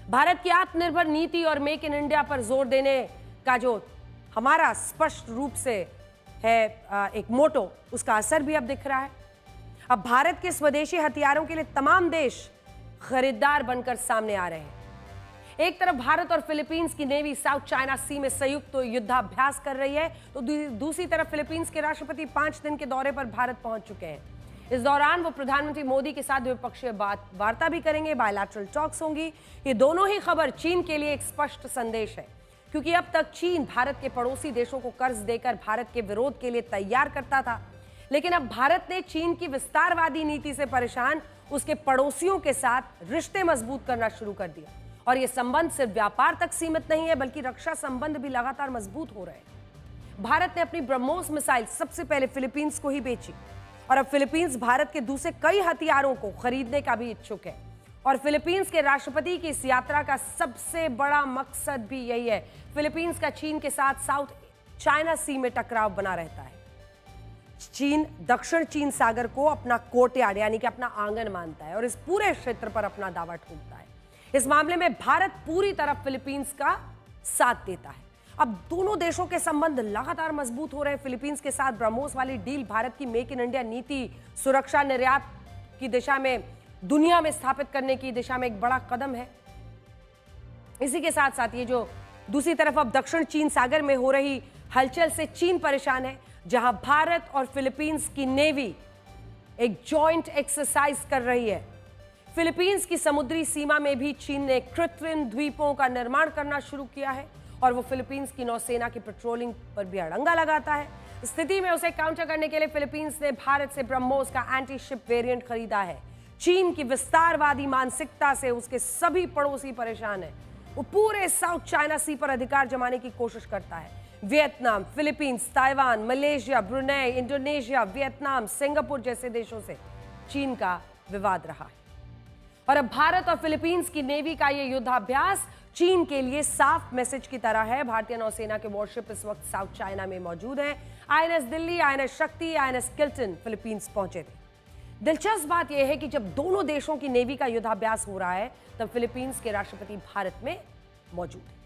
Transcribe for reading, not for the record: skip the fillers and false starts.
भारत की आत्मनिर्भर नीति और मेक इन इंडिया पर जोर देने का जो हमारा स्पष्ट रूप से है एक मोटो, उसका असर भी अब दिख रहा है। अब भारत के स्वदेशी हथियारों के लिए तमाम देश खरीदार बनकर सामने आ रहे हैं। एक तरफ भारत और फिलीपींस की नेवी साउथ चाइना सी में संयुक्त युद्धाभ्यास कर रही है, तो दूसरी तरफ फिलीपींस के राष्ट्रपति 5 दिन के दौरे पर भारत पहुंच चुके हैं। इस दौरान वो प्रधानमंत्री मोदी के साथ द्विपक्षीय वार्ता भी करेंगे, बायलैटरल टॉक्स होंगी। ये दोनों ही खबर चीन के लिए एक स्पष्ट संदेश है, क्योंकि अब तक चीन भारत के पड़ोसी देशों को कर्ज देकर भारत के विरोध के लिए तैयार करता था, लेकिन अब भारत ने चीन की विस्तारवादी नीति से परेशान उसके पड़ोसियों के साथ रिश्ते मजबूत करना शुरू कर दिया। और ये संबंध सिर्फ व्यापार तक सीमित नहीं है, बल्कि रक्षा संबंध भी लगातार मजबूत हो रहे हैं। भारत ने अपनी ब्रह्मोस मिसाइल सबसे पहले फिलीपींस को ही बेची, और अब फिलीपींस भारत के दूसरे कई हथियारों को खरीदने का भी इच्छुक है। और फिलीपींस के राष्ट्रपति की इस यात्रा का सबसे बड़ा मकसद भी यही है। फिलीपींस का चीन के साथ साउथ चाइना सी में टकराव बना रहता है। चीन दक्षिण चीन सागर को अपना कोर्टयार्ड यानी कि अपना आंगन मानता है और इस पूरे क्षेत्र पर अपना दावा ठोकता है। इस मामले में भारत पूरी तरह फिलीपींस का साथ देता है। अब दोनों देशों के संबंध लगातार मजबूत हो रहे हैं। फिलीपींस के साथ ब्रह्मोस वाली डील भारत की मेक इन इंडिया नीति, सुरक्षा निर्यात की दिशा में, दुनिया में स्थापित करने की दिशा में एक बड़ा कदम है। इसी के साथ साथ ये जो दूसरी तरफ अब दक्षिण चीन सागर में हो रही हलचल से चीन परेशान है, जहां भारत और फिलीपींस की नेवी एक जॉइंट एक्सरसाइज कर रही है। फिलीपींस की समुद्री सीमा में भी चीन ने कृत्रिम द्वीपों का निर्माण करना शुरू किया है और वो फिलीपींस की नौसेना की पेट्रोलिंग पर भी अड़ंगा लगाता है। स्थिति में उसे काउंटर करने के लिए फिलीपींस ने भारत से ब्रह्मोस का एंटी शिप वेरिएंट खरीदा है। चीन की विस्तारवादी मानसिकता से उसके सभी पड़ोसी परेशान हैं। वो पूरे साउथ चाइना सी पर अधिकार जमाने की कोशिश करता है। Vietnam, Philippines, Taiwan, Malaysia, Brunei, Indonesia, Vietnam, Singapore जैसे देशों से चीन का विवाद रहा है। और अब भारत और फिलीपींस की नेवी का यह युद्धाभ्यास चीन के लिए साफ मैसेज की तरह है। भारतीय नौसेना के वॉरशिप इस वक्त साउथ चाइना में मौजूद हैं। आईएनएस दिल्ली, आईएनएस शक्ति, आईएनएस किल्टन फिलीपींस पहुंचे थे। दिलचस्प बात यह है कि जब दोनों देशों की नेवी का युद्धाभ्यास हो रहा है, तब फिलीपींस के राष्ट्रपति भारत में मौजूद हैं।